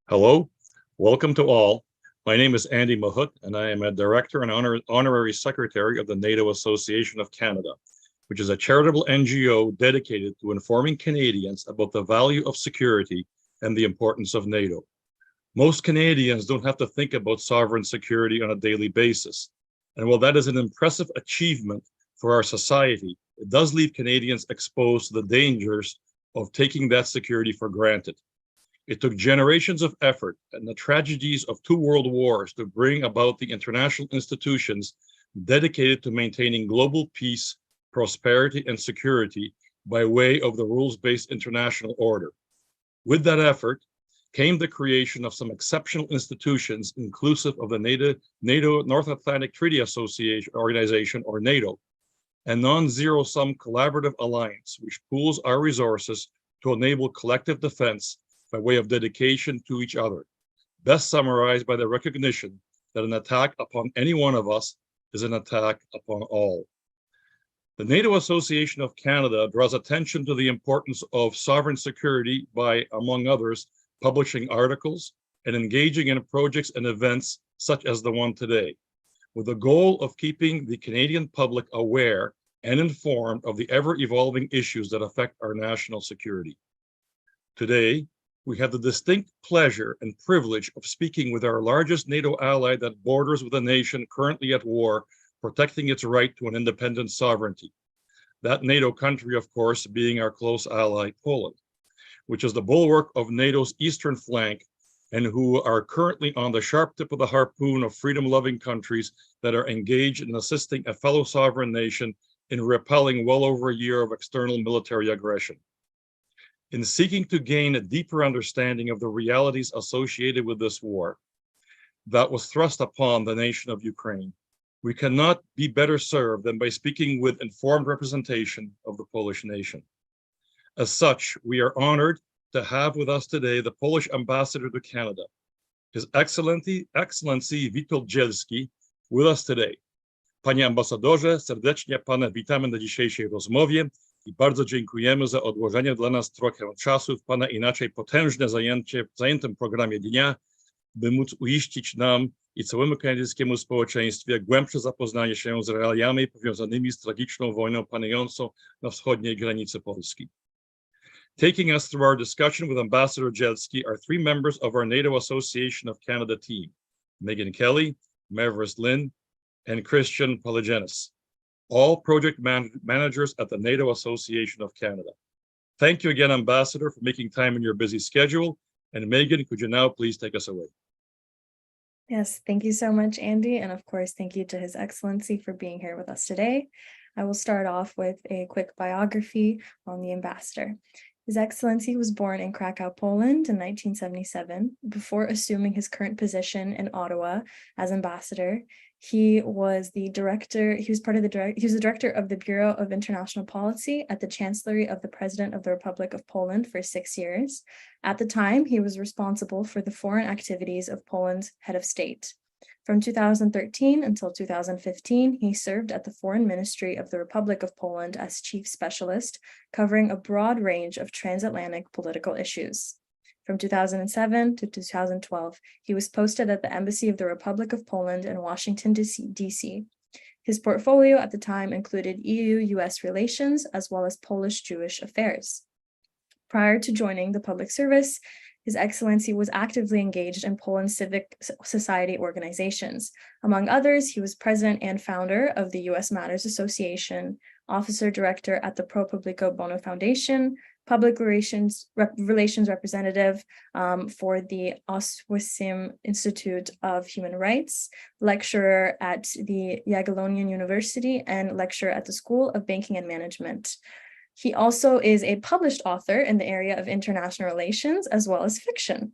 Hello, welcome to all. My name is Andy Mahut, and I am a director and honorary secretary of the NATO Association of Canada, which is a charitable NGO dedicated to informing Canadians about the value of security and the importance of NATO. Most Canadians don't have to think about sovereign security on a daily basis. And while that is an impressive achievement for our society, it does leave Canadians exposed to the dangers of taking that security for granted. It took generations of effort and the tragedies of two world wars to bring about the international institutions dedicated to maintaining global peace, prosperity, and security by way of the rules-based international order. With that effort came the creation of some exceptional institutions, inclusive of the NATO North Atlantic Treaty Association Organization, or NATO, a non-zero-sum collaborative alliance which pools our resources to enable collective defense by way of dedication to each other, best summarized by the recognition that an attack upon any one of us is an attack upon all. The NATO Association of Canada draws attention to the importance of sovereign security by, among others, publishing articles and engaging in projects and events such as the one today, with the goal of keeping the Canadian public aware and informed of the ever-evolving issues that affect our national security. Today, we have the distinct pleasure and privilege of speaking with our largest NATO ally that borders with a nation currently at war, protecting its right to an independent sovereignty. That NATO country, of course, being our close ally, Poland, which is the bulwark of NATO's eastern flank and who are currently on the sharp tip of the harpoon of freedom-loving countries that are engaged in assisting a fellow sovereign nation in repelling well over a year of external military aggression. In seeking to gain a deeper understanding of the realities associated with this war that was thrust upon the nation of Ukraine, we cannot be better served than by speaking with informed representation of the Polish nation. As such, we are honored to have with us today the Polish ambassador to Canada, His Excellency Witold Dzielski, with us today. Panie ambasadorze, serdecznie Pana witamy na dzisiejszej rozmowie i bardzo dziękujemy za odłożenie dla nas trochę czasu w Pana inaczej potężne zajętym programie dnia, by móc uiścić nam i całemu kanadyjskiemu społeczeństwie głębsze zapoznanie się z realiami powiązanymi z tragiczną wojną panującą na wschodniej granicy Polski. Taking us through our discussion with Ambassador Dzielski are three members of our NATO Association of Canada team, Megan Kelly, Mavericks Lynn, and Christian Polygenis, all project managers at the NATO Association of Canada. Thank you again, Ambassador, for making time in your busy schedule. And Megan, could you now please take us away? Yes, thank you so much, Andy. And of course, thank you to His Excellency for being here with us today. I will start off with a quick biography on the ambassador. His Excellency was born in Krakow, Poland in 1977. Before assuming his current position in Ottawa as ambassador, he was the director of the Bureau of International Policy at the Chancellery of the President of the Republic of Poland for 6 years. At the time, he was responsible for the foreign activities of Poland's head of state. From 2013 until 2015, he served at the Foreign Ministry of the Republic of Poland as chief specialist, covering a broad range of transatlantic political issues. From 2007 to 2012, he was posted at the Embassy of the Republic of Poland in Washington, D.C. His portfolio at the time included EU-US relations as well as Polish-Jewish affairs. Prior to joining the public service, His Excellency was actively engaged in Poland's civic society organizations. Among others, he was president and founder of the U.S. Matters Association, officer director at the Pro Publico Bono Foundation, public relations representative for the Oswiecim Institute of Human Rights, lecturer at the Jagiellonian University, and lecturer at the School of Banking and Management. He also is a published author in the area of international relations as well as fiction.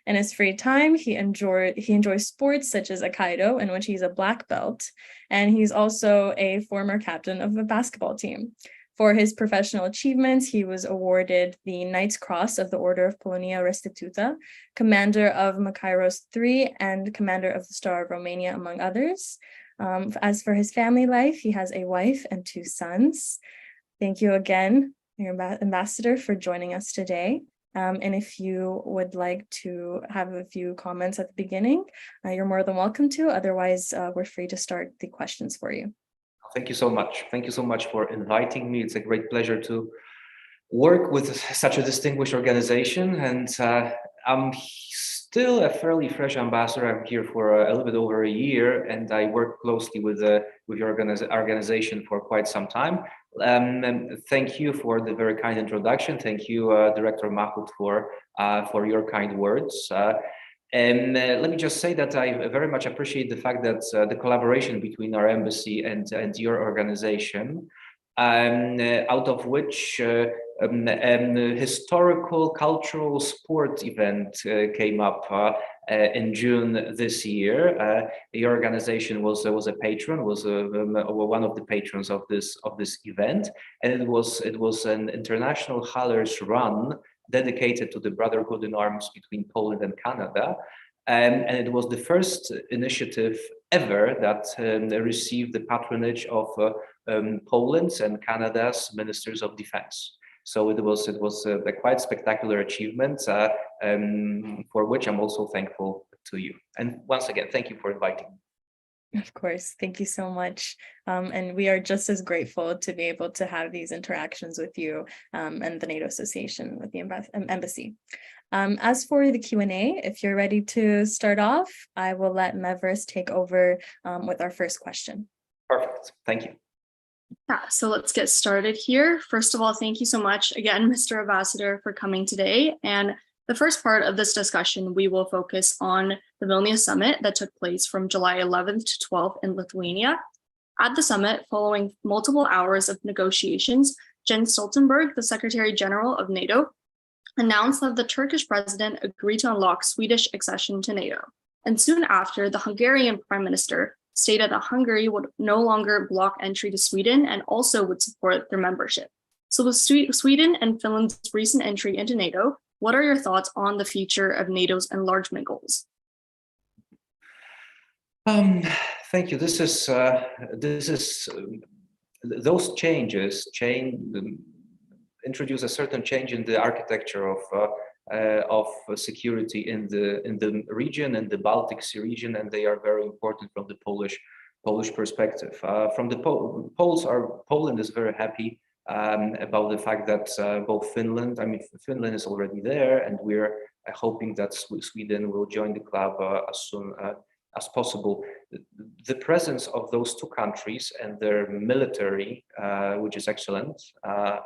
In his free time, he enjoys sports such as Aikido, in which he's a black belt, and he's also a former captain of a basketball team. For his professional achievements, he was awarded the Knight's Cross of the Order of Polonia Restituta, Commander of Makairos III, and Commander of the Star of Romania, among others. As for his family life, he has a wife and 2 sons. Thank you again, your ambassador, for joining us today. And if you would like to have a few comments at the beginning, you're more than welcome to. Otherwise, we're free to start the questions for you. Thank you so much. Thank you so much for inviting me. It's a great pleasure to work with such a distinguished organization. And I'm still a fairly fresh ambassador. I'm here for a little bit over a year, and I work closely with your organization for quite some time. And thank you for the very kind introduction. Thank you, Director Mahut, for your kind words. And let me just say that I very much appreciate the fact that the collaboration between our embassy and your organization, out of which historical cultural sport event came up in June this year. Your organization was a patron, was one of the patrons of this event, and it was an international haulers run dedicated to the brotherhood in arms between Poland and Canada. And it was the first initiative ever that received the patronage of Poland's and Canada's ministers of defense. So it was a quite spectacular achievement for which I'm also thankful to you. And once again, thank you for inviting me. Of course, thank you so much. And we are just as grateful to be able to have these interactions with you and the NATO Association with the embassy. As for the Q&A, if you're ready to start off, I will let Mevris take over with our first question. Perfect, thank you. Yeah, so let's get started here. First of all, thank you so much again, Mr. Ambassador, for coming today. And the first part of this discussion, we will focus on the Vilnius summit that took place from July 11th to 12th in Lithuania. At the summit, following multiple hours of negotiations, Jens Stoltenberg, the Secretary General of NATO, announced that the Turkish president agreed to unlock Swedish accession to NATO. And soon after, the Hungarian Prime Minister stated that Hungary would no longer block entry to Sweden and also would support their membership. So with Sweden and Finland's recent entry into NATO, what are your thoughts on the future of NATO's enlargement goals? Thank you. Those changes introduce a certain change in the architecture of security in the region and the Baltic Sea region, and they are very important from the Polish perspective. From the Poland is very happy about the fact that both Finland is already there, and we're hoping that Sweden will join the club as soon as possible. The presence of those two countries and their military, which is excellent,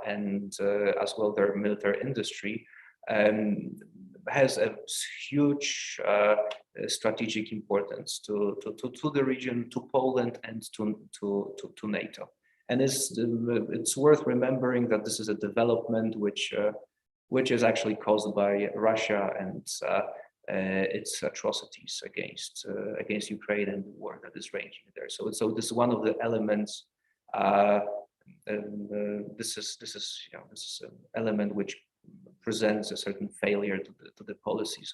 and as well their military industry, has a huge strategic importance to the region, to Poland, and to NATO. And it's worth remembering that this is a development which is actually caused by Russia and its atrocities against Ukraine and the war that is raging there. So this is one of the elements. This is an element which presents a certain failure to the policies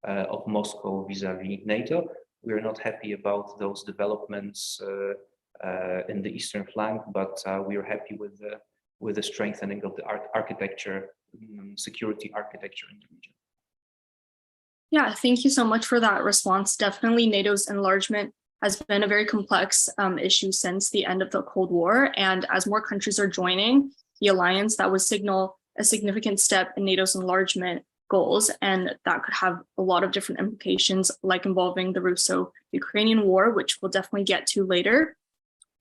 of Moscow vis-a-vis NATO. We are not happy about those developments in the eastern flank, but we are happy with the strengthening of the architecture, security architecture in the region. Yeah, thank you so much for that response. Definitely NATO's enlargement has been a very complex issue since the end of the Cold War. And as more countries are joining the alliance, that would signal a significant step in NATO's enlargement goals. And that could have a lot of different implications, like involving the Russo-Ukrainian war, which we'll definitely get to later.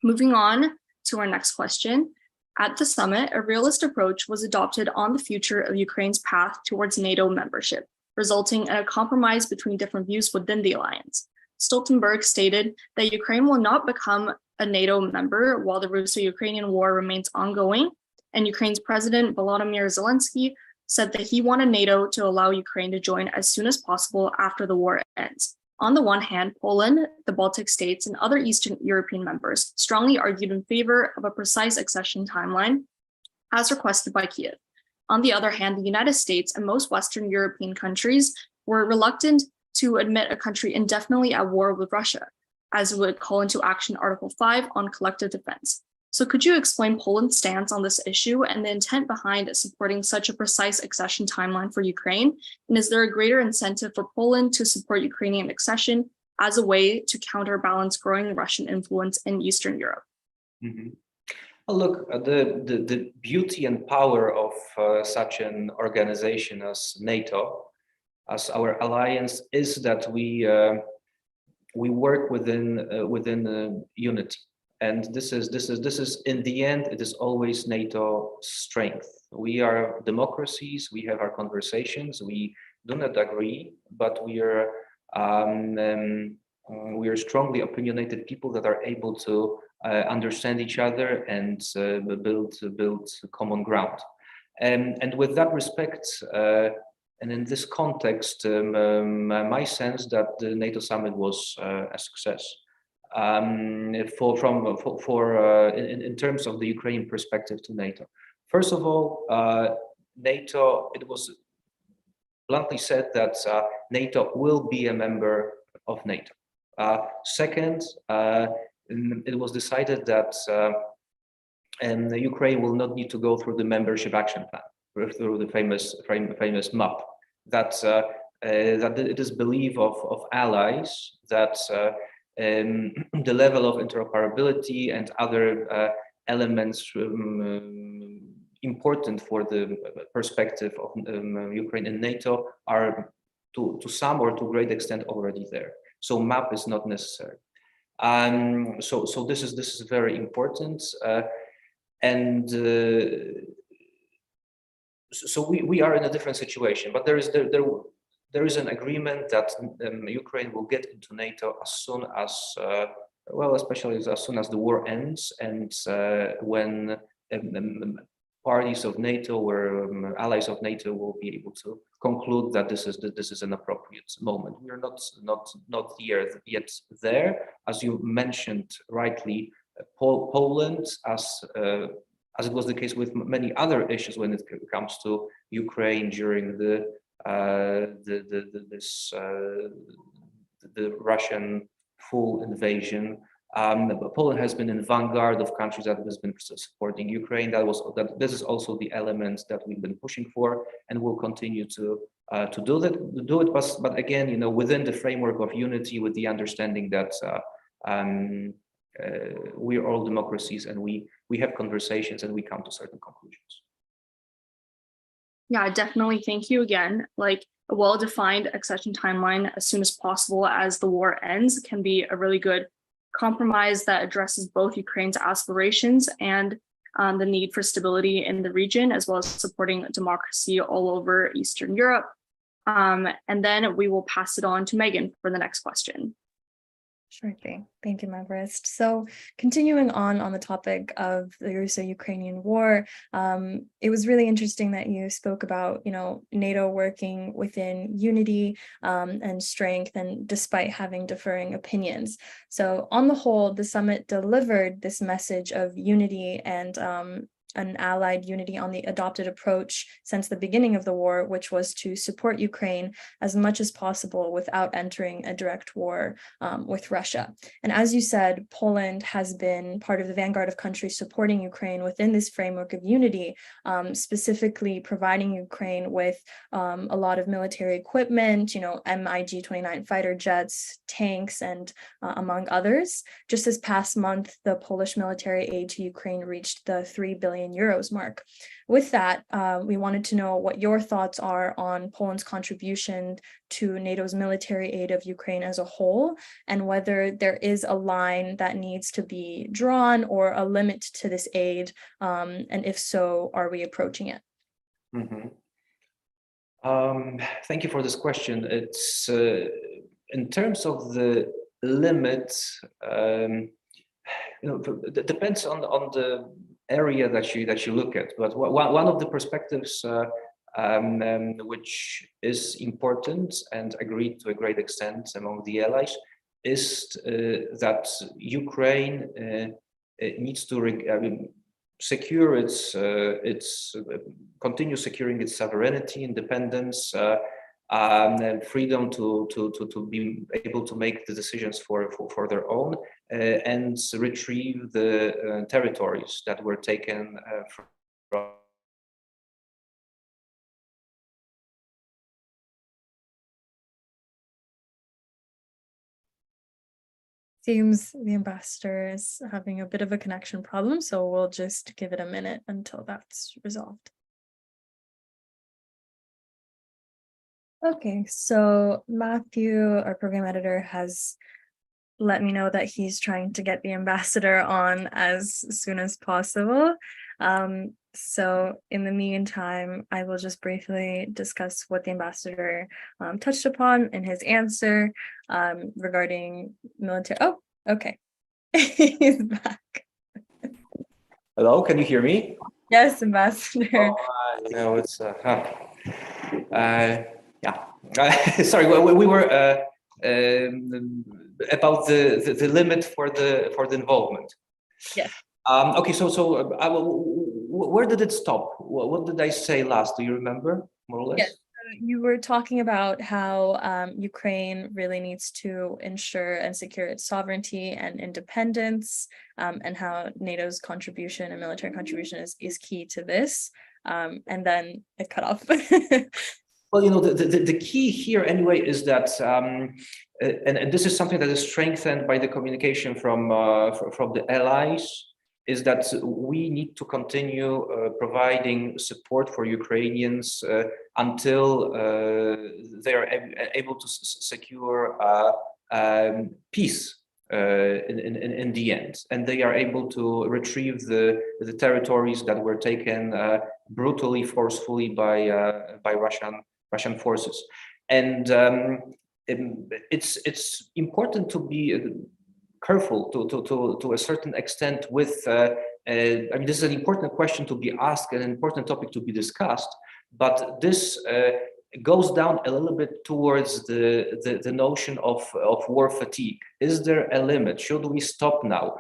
Moving on to our next question. At the summit, a realist approach was adopted on the future of Ukraine's path towards NATO membership, resulting in a compromise between different views within the alliance. Stoltenberg stated that Ukraine will not become a NATO member while the Russo-Ukrainian war remains ongoing, and Ukraine's President Volodymyr Zelensky said that he wanted NATO to allow Ukraine to join as soon as possible after the war ends. On the one hand, Poland, the Baltic states, and other Eastern European members strongly argued in favor of a precise accession timeline, as requested by Kiev. On the other hand, the United States and most Western European countries were reluctant to admit a country indefinitely at war with Russia, as it would call into action Article 5 on collective defense. So could you explain Poland's stance on this issue and the intent behind supporting such a precise accession timeline for Ukraine? And is there a greater incentive for Poland to support Ukrainian accession as a way to counterbalance growing Russian influence in Eastern Europe? Mhm. Well, look, the beauty and power of such an organization as NATO, as our alliance, is that we work within unity, and this is in the end, it is always NATO strength. We are democracies. We have our conversations. We do not agree, but we are strongly opinionated people that are able to understand each other and build common ground. And with that respect, and in this context, my sense that the NATO summit was a success. In terms of the Ukrainian perspective to NATO. First of all, NATO, it was bluntly said that NATO will be a member of NATO. Second, it was decided that Ukraine will not need to go through the membership action plan, through the famous map. That it is belief of allies that the level of interoperability and other elements important for the perspective of Ukraine and NATO are to some or to a great extent already there. So map is not necessary. So this is very important, and so we are in a different situation. But there is an agreement that Ukraine will get into NATO as soon as especially as soon as the war ends, and when parties of NATO or allies of NATO will be able to conclude that this is an appropriate moment. We are not yet there, as you mentioned rightly. Poland, as it was the case with many other issues when it comes to Ukraine during the Russian full invasion. Poland has been in vanguard of countries that has been supporting Ukraine. This is also the element that we've been pushing for, and will continue to do it. But again, within the framework of unity, with the understanding that we are all democracies, and we have conversations and we come to certain conclusions. Yeah, definitely. Thank you again. Like a well-defined accession timeline as soon as possible as the war ends can be a really good compromise that addresses both Ukraine's aspirations and the need for stability in the region, as well as supporting democracy all over Eastern Europe. And then we will pass it on to Megan for the next question. Sure thing. Thank you, Mavrist. So continuing on the topic of the Russo-Ukrainian war, it was really interesting that you spoke about, NATO working within unity and strength, and despite having differing opinions. So on the whole, the summit delivered this message of unity and an allied unity on the adopted approach since the beginning of the war, which was to support Ukraine as much as possible without entering a direct war with Russia. And as you said, Poland has been part of the vanguard of countries supporting Ukraine within this framework of unity, specifically providing Ukraine with a lot of military equipment, MiG-29 fighter jets, tanks, and among others. Just this past month, the Polish military aid to Ukraine reached the 3 billion euros mark. With that, we wanted to know what your thoughts are on Poland's contribution to NATO's military aid of Ukraine as a whole, and whether there is a line that needs to be drawn or a limit to this aid, and if so, are we approaching it? Mm-hmm. Thank you for this question. It's in terms of the limit, it depends on the area that you look at. But one of the perspectives which is important and agreed to a great extent among the allies is that Ukraine needs to secure its continue securing its sovereignty, independence, freedom to be able to make the decisions for their own, and retrieve the territories that were taken from. Seems the ambassador is having a bit of a connection problem, so we'll just give it a minute until that's resolved. Okay, so Matthew, our program editor, has let me know that he's trying to get the ambassador on as soon as possible. So in the meantime, I will just briefly discuss what the ambassador touched upon in his answer regarding military. Oh, okay. He's back. Hello, can you hear me? Yes, ambassador. No, it's yeah. Sorry, we were about the limit for the involvement. Yes. Okay, so where did it stop? What did I say last? Do you remember, more or less? Yes. You were talking about how Ukraine really needs to ensure and secure its sovereignty and independence, and how NATO's contribution and military contribution is key to this. And then it cut off. Well, the key here anyway is that, and this is something that is strengthened by the communication from the allies, is that we need to continue providing support for Ukrainians until they are able to secure peace in the end, and they are able to retrieve the territories that were taken brutally, forcefully by Russian forces. And it's important to be careful to a certain extent with, I mean, this is an important question to be asked, an important topic to be discussed, but this goes down a little bit towards the notion of war fatigue. Is there a limit? Should we stop now?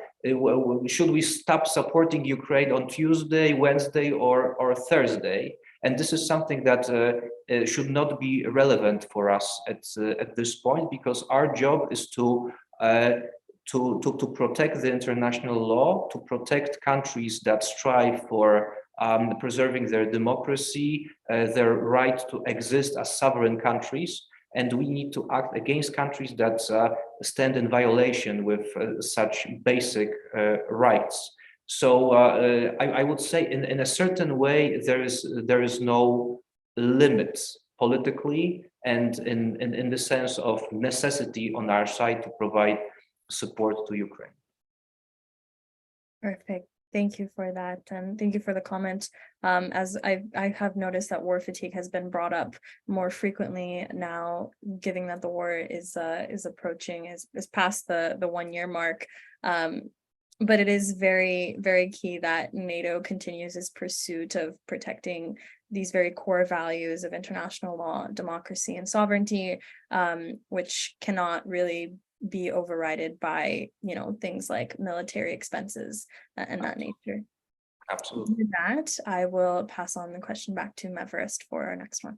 Should we stop supporting Ukraine on Tuesday, Wednesday, or Thursday? And this is something that should not be relevant for us at this point, because our job is to protect the international law, to protect countries that strive for preserving their democracy, their right to exist as sovereign countries, and we need to act against countries that stand in violation with such basic rights. So I would say, in a certain way, there is no limit politically and in the sense of necessity on our side to provide support to Ukraine. Perfect. Thank you for that, and thank you for the comment. As I have noticed that war fatigue has been brought up more frequently now, given that the war is approaching, is past the 1 year mark. But it is very, very key that NATO continues its pursuit of protecting these very core values of international law, democracy, and sovereignty, which cannot really be overridden by, things like military expenses and that nature. Absolutely. With that, I will pass on the question back to Meverest for our next one.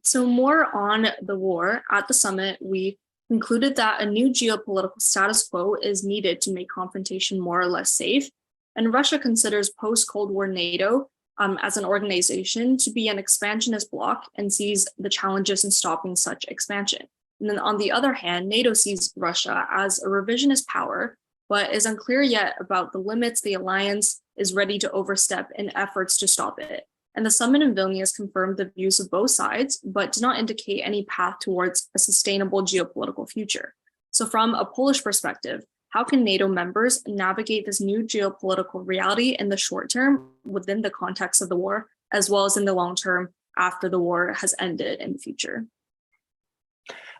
So more on the war. At the summit, we concluded that a new geopolitical status quo is needed to make confrontation more or less safe. And Russia considers post-Cold War NATO as an organization to be an expansionist bloc and sees the challenges in stopping such expansion. And then on the other hand, NATO sees Russia as a revisionist power, but is unclear yet about the limits the alliance is ready to overstep in efforts to stop it. And the summit in Vilnius confirmed the views of both sides, but did not indicate any path towards a sustainable geopolitical future. So from a Polish perspective, how can NATO members navigate this new geopolitical reality in the short term within the context of the war, as well as in the long term after the war has ended in the future?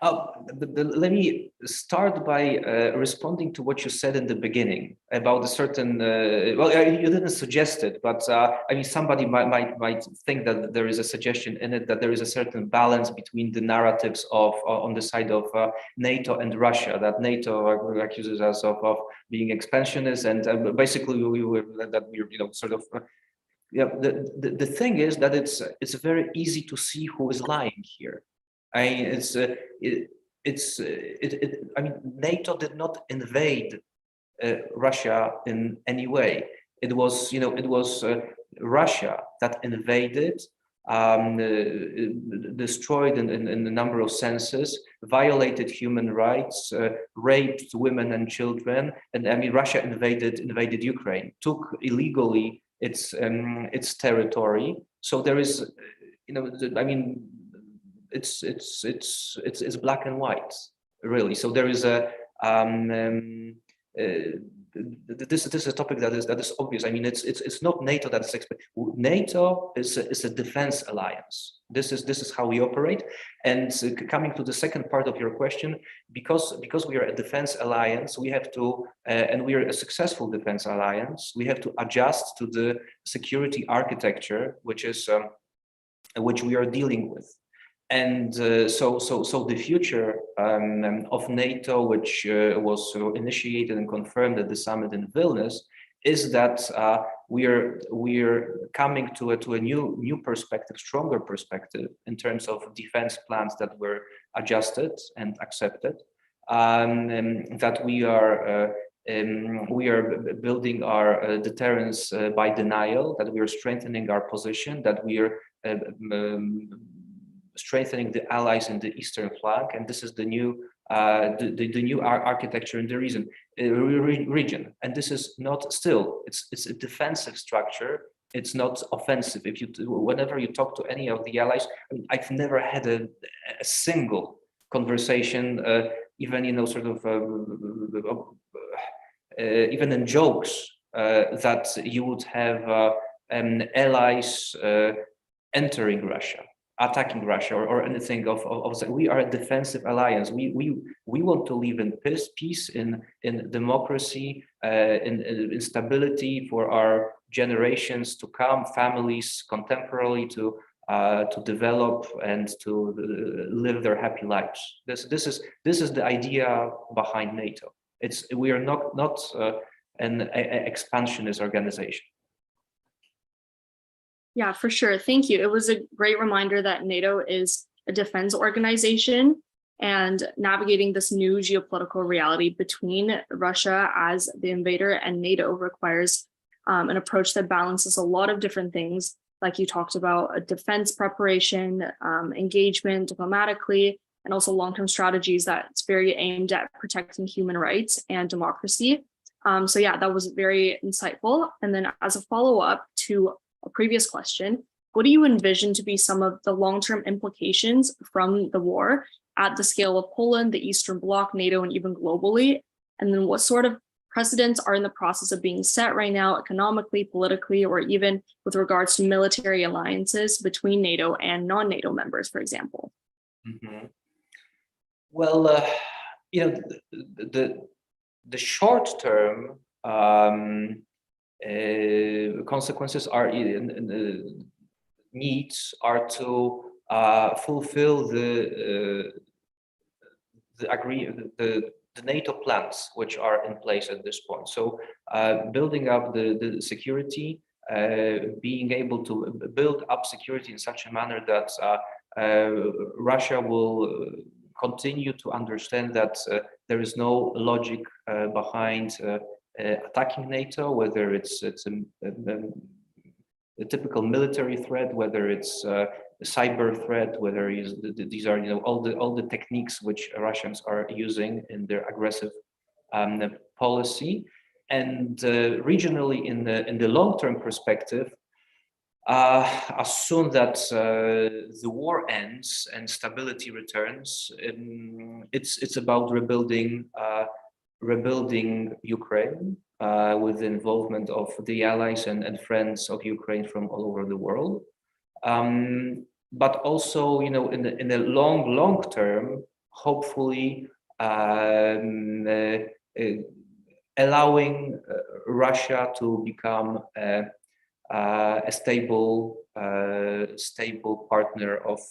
Let me start by responding to what you said in the beginning about a certain, well, you didn't suggest it, but I mean, somebody might think that there is a suggestion in it that there is a certain balance between the narratives of on the side of NATO and Russia, that NATO accuses us of being expansionist, and basically we're sort of yeah, the thing is that it's very easy to see who is lying here. I mean, I mean, NATO did not invade Russia in any way. It was, it was Russia that invaded, destroyed in a number of senses, violated human rights, raped women and children, and I mean, Russia invaded Ukraine, took illegally its territory. So there is, I mean, it's black and white, really. So there is a this is a topic that is obvious. I mean, it's not NATO that is NATO is a defense alliance. This is how we operate. And coming to the second part of your question, because we are a defense alliance, we have to, and we are a successful defense alliance, we have to adjust to the security architecture, which we are dealing with. And so the future of NATO, which was initiated and confirmed at the summit in Vilnius, is that we are coming to a new perspective, stronger perspective in terms of defense plans that were adjusted and accepted. That we are building our deterrence by denial, that we are strengthening our position, that we are strengthening the allies in the eastern flank, and this is the new architecture in the region. And this is not still; it's a defensive structure. It's not offensive. Whenever you talk to any of the allies, I mean, I've never had a single conversation, even sort of even in jokes, that you would have allies entering Russia, attacking Russia, or anything of we are a defensive alliance. We want to live in peace, in democracy, in stability for our generations to come, families contemporarily to develop and to live their happy lives. This is the idea behind NATO. We are not an expansionist organization. Yeah, for sure. Thank you. It was a great reminder that NATO is a defense organization, and navigating this new geopolitical reality between Russia as the invader and NATO requires an approach that balances a lot of different things, like you talked about, a defense preparation, engagement diplomatically, and also long-term strategies that's very aimed at protecting human rights and democracy. So yeah, that was very insightful. And then as a follow-up to a previous question, what do you envision to be some of the long-term implications from the war at the scale of Poland, the Eastern Bloc, NATO, and even globally? And then what sort of precedents are in the process of being set right now, economically, politically, or even with regards to military alliances between NATO and non-NATO members, for example? Mm-hmm. Well, the short-term consequences are needs are to fulfill the NATO plans which are in place at this point. So building up the security, being able to build up security in such a manner that Russia will continue to understand that there is no logic behind attacking NATO, whether it's a typical military threat, whether it's a cyber threat, whether these are all the techniques which Russians are using in their aggressive policy, and regionally in the long-term perspective. As soon that the war ends and stability returns, it's about rebuilding Ukraine with the involvement of the allies and friends of Ukraine from all over the world. But also, in the long term, hopefully allowing Russia to become a stable partner of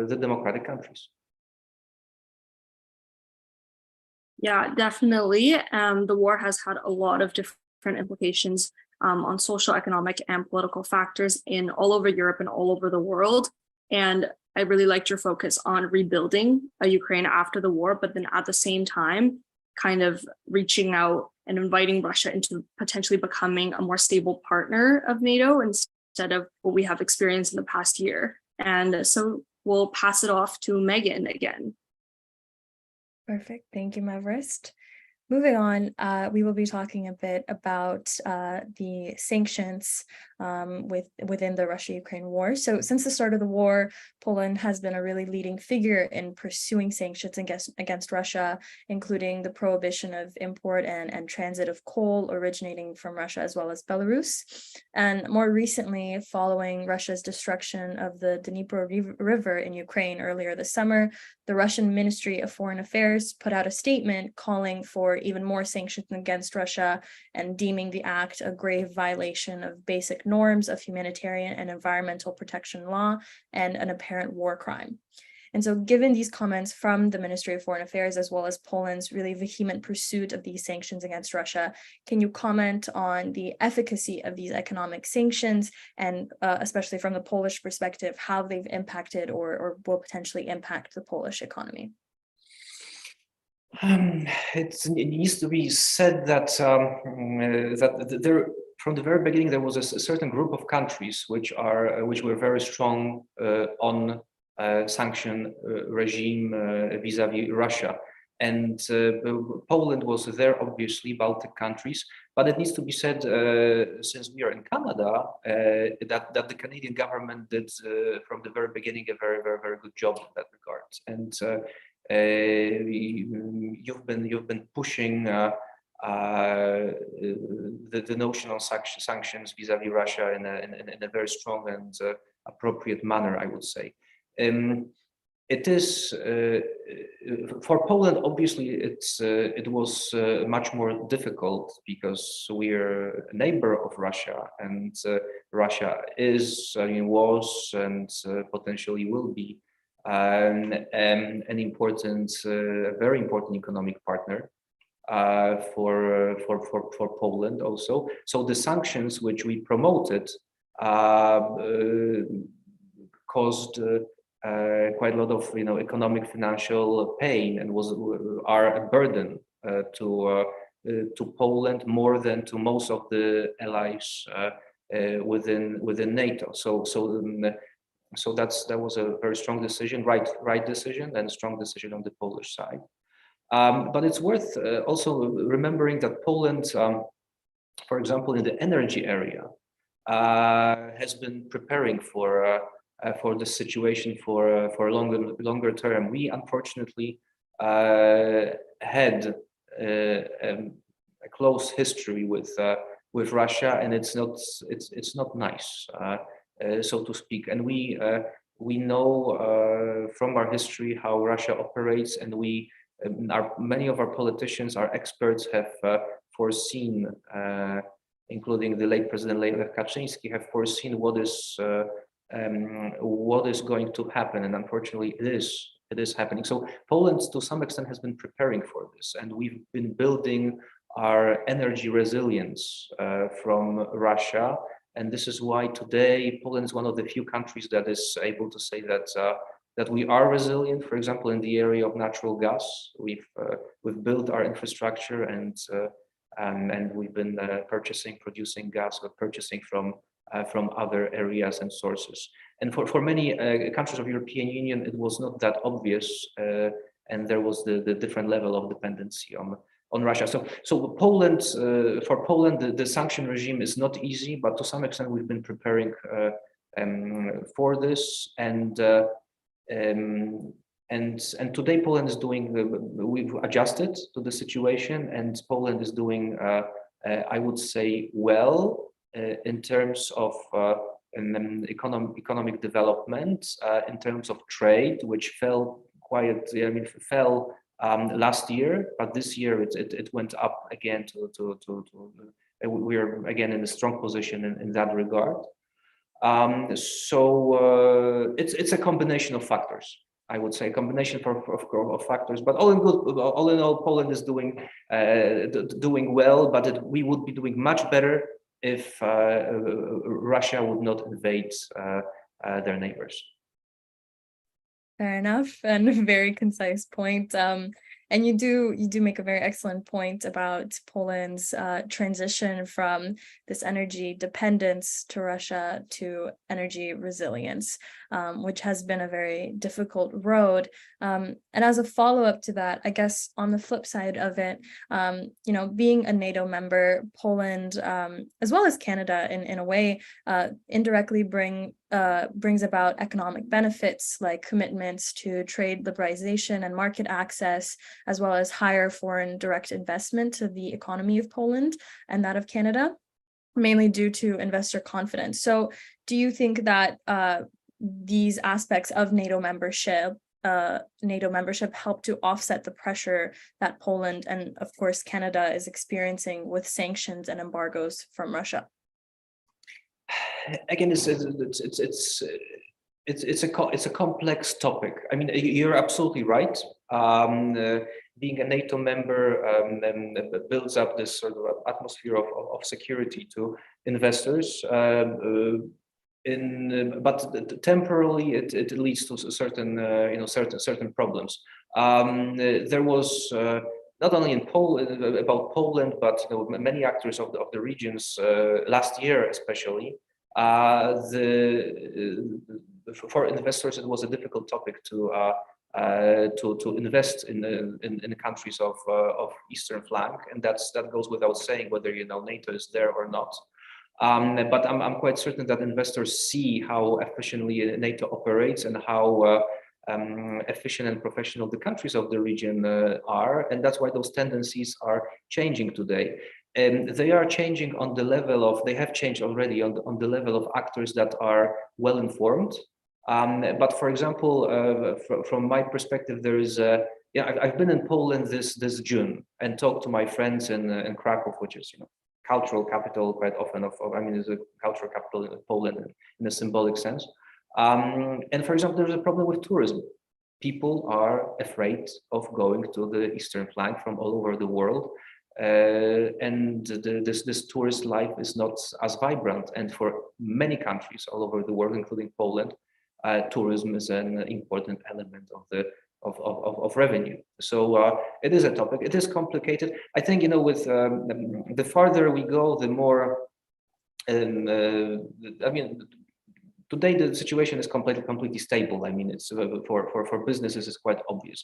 the democratic countries. Yeah, definitely. The war has had a lot of different implications on social, economic, and political factors in all over Europe and all over the world. And I really liked your focus on rebuilding Ukraine after the war, but then at the same time, kind of reaching out and inviting Russia into potentially becoming a more stable partner of NATO instead of what we have experienced in the past year. And so we'll pass it off to Megan again. Perfect. Thank you, Mavrist. Moving on, we will be talking a bit about the sanctions within the Russia-Ukraine war. So since the start of the war, Poland has been a really leading figure in pursuing sanctions against Russia, including the prohibition of import and transit of coal originating from Russia as well as Belarus. And more recently, following Russia's destruction of the Dnipro River in Ukraine earlier this summer, the Russian Ministry of Foreign Affairs put out a statement calling for even more sanctions against Russia and deeming the act a grave violation of basic norms of humanitarian and environmental protection law and an apparent war crime. And so given these comments from the Ministry of Foreign Affairs, as well as Poland's really vehement pursuit of these sanctions against Russia, can you comment on the efficacy of these economic sanctions and especially from the Polish perspective, how they've impacted or will potentially impact the Polish economy? It needs to be said that that there, from the very beginning, there was a certain group of countries which were very strong on sanction regime vis-a-vis Russia, and Poland was there, obviously, Baltic countries. But it needs to be said, since we are in Canada, that the Canadian government did from the very beginning a very good job in that regard. And you've been pushing the notion of sanctions vis-a-vis Russia in a very strong and appropriate manner, I would say. It is for Poland. Obviously, it was much more difficult because we're a neighbor of Russia, and Russia is, was, and potentially will be an important, very important economic partner for Poland also. So the sanctions which we promoted caused quite a lot of economic financial pain and are a burden to Poland more than to most of the allies within NATO. So that was a very strong decision, right decision, and strong decision on the Polish side. But it's worth also remembering that Poland, for example, in the energy area, has been preparing for the situation for longer term. We unfortunately had a close history with Russia, and it's not nice, so to speak. And we know from our history how Russia operates, and many of our politicians, our experts, have foreseen, including the late President Lech Kaczyński, have foreseen what is going to happen, and unfortunately it is happening. So Poland, to some extent, has been preparing for this, and we've been building our energy resilience from Russia, and this is why today Poland is one of the few countries that is able to say that we are resilient. For example, in the area of natural gas, we've built our infrastructure, and we've been producing gas, or purchasing from other areas and sources. And for many countries of European Union, it was not that obvious, and there was the different level of dependency on Russia. So Poland, for Poland, the sanction regime is not easy, but to some extent we've been preparing for this, and today Poland is doing. We've adjusted to the situation, and Poland is doing, I would say, well. In terms of economic development, in terms of trade, which fell last year, but this year it went up again. We are again in a strong position in that regard. So it's a combination of factors. I would say a combination of factors, but all in all, Poland is doing well, but we would be doing much better if Russia would not invade their neighbors. Fair enough, and a very concise point. And you do make a very excellent point about Poland's transition from this energy dependence to Russia to energy resilience, which has been a very difficult road. And as a follow-up to that, I guess on the flip side of it, being a NATO member, Poland, as well as Canada, in a way, indirectly brings about economic benefits like commitments to trade liberalization and market access, as well as higher foreign direct investment to the economy of Poland and that of Canada, mainly due to investor confidence. So do you think that these aspects of NATO membership help to offset the pressure that Poland and, of course, Canada is experiencing with sanctions and embargoes from Russia? Again, it's a complex topic. I mean, you're absolutely right. Being a NATO member builds up this sort of atmosphere of security to investors. But temporarily, it leads to certain problems. There was not only in Poland about Poland, but many actors of the regions last year, especially. For investors, it was a difficult topic to invest in the countries of Eastern flank, and that goes without saying, whether NATO is there or not. But I'm quite certain that investors see how efficiently NATO operates and how efficient and professional the countries of the region are, and that's why those tendencies are changing today. And they are changing on the level of, they have changed already on the level of actors that are well informed. But for example, from my perspective, there is I've been in Poland this June and talked to my friends in Krakow, which is cultural capital quite often it's a cultural capital in Poland in a symbolic sense. And for example, there's a problem with tourism. People are afraid of going to the Eastern flank from all over the world. And this tourist life is not as vibrant. And for many countries all over the world, including Poland, tourism is an important element of revenue. So it is a topic. It is complicated. I think with the farther we go, the more. Today the situation is completely stable. I mean, it's for businesses, it's quite obvious.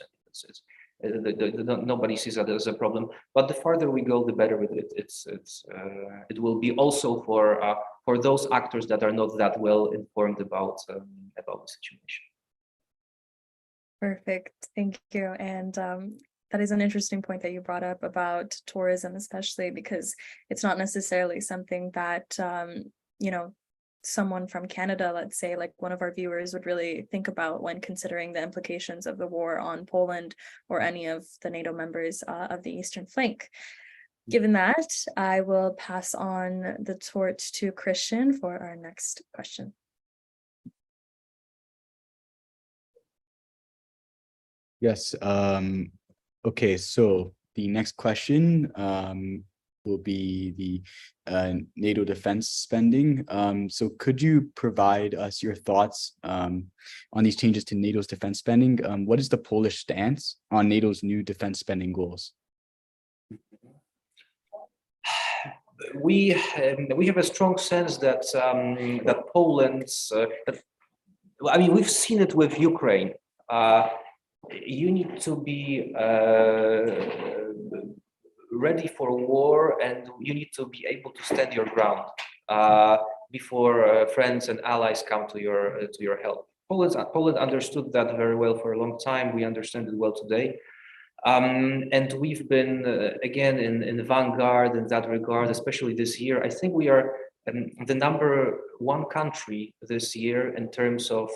Nobody sees that as a problem. But the farther we go, the better it will be also for those actors that are not that well informed about the situation. Perfect, thank you. And that is an interesting point that you brought up about tourism, especially because it's not necessarily something that someone from Canada, let's say, like one of our viewers, would really think about when considering the implications of the war on Poland or any of the NATO members of the Eastern flank. Given that, I will pass on the torch to Christian for our next question. Yes. Okay, so the next question will be the NATO defense spending. So could you provide us your thoughts on these changes to NATO's defense spending? What is the Polish stance on NATO's new defense spending goals? We have a strong sense that that Poland's. We've seen it with Ukraine. You need to be ready for war, and you need to be able to stand your ground before friends and allies come to your help. Poland understood that very well for a long time. We understand it well today. And we've been, again, in the vanguard in that regard, especially this year. I think we are the #1 country this year in terms of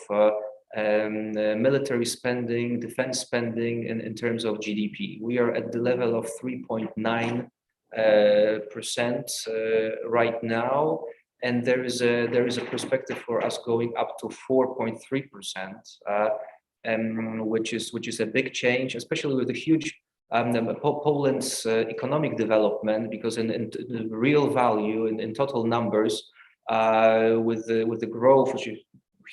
military spending, defense spending, in terms of GDP. We are at the level of 3.9% right now. And there is a perspective for us going up to 4.3%. Which is a big change, especially with the huge Poland's economic development, because in real value, in total numbers, with the growth, which is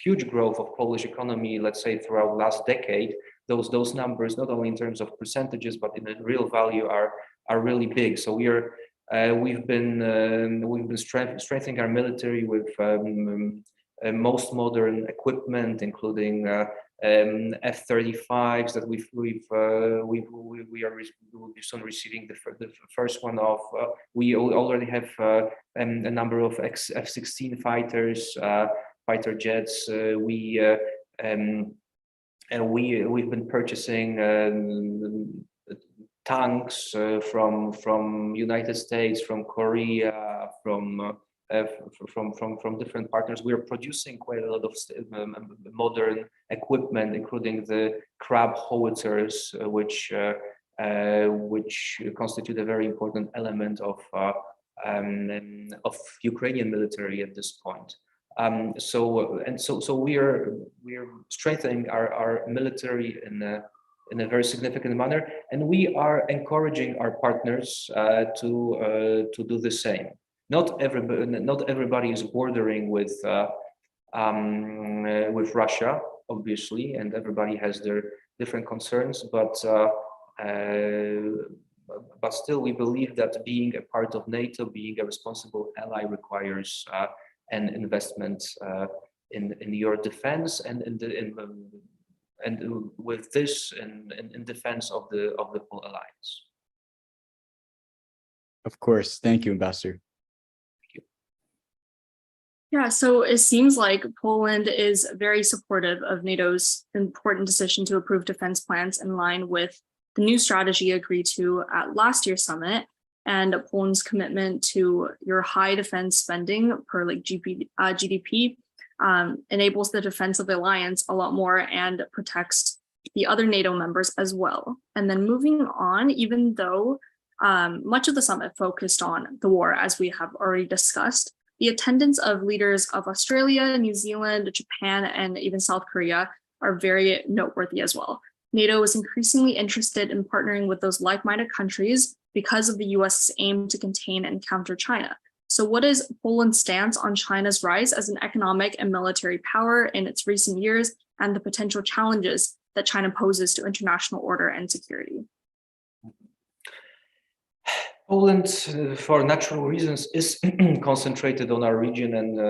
huge growth of Polish economy, let's say throughout last decade, those numbers, not only in terms of percentages, but in real value, are really big. So we've been strengthening our military with most modern equipment, including F-35s that we will be soon receiving the first one of. We already have a number of F-16 fighters, fighter jets. We've been purchasing tanks from United States, from Korea, from different partners. We are producing quite a lot of modern equipment, including the Crab howitzers, which constitute a very important element of Ukrainian military at this point. So we are strengthening our military in a very significant manner, and we are encouraging our partners to do the same. Not everybody is bordering with Russia, obviously, and everybody has their different concerns. But still, we believe that being a part of NATO, being a responsible ally, requires an investment in your defense and with this in defense of the whole alliance. Of course, thank you, Ambassador. Yeah, so it seems like Poland is very supportive of NATO's important decision to approve defense plans in line with the new strategy agreed to at last year's summit, and Poland's commitment to your high defense spending per GDP enables the defense of the alliance a lot more and protects the other NATO members as well. And then moving on, even though much of the summit focused on the war, as we have already discussed, the attendance of leaders of Australia, New Zealand, Japan, and even South Korea are very noteworthy as well. NATO is increasingly interested in partnering with those like-minded countries because of the US's aim to contain and counter China. So what is Poland's stance on China's rise as an economic and military power in its recent years and the potential challenges that China poses to international order and security? Poland, for natural reasons, is concentrated on our region and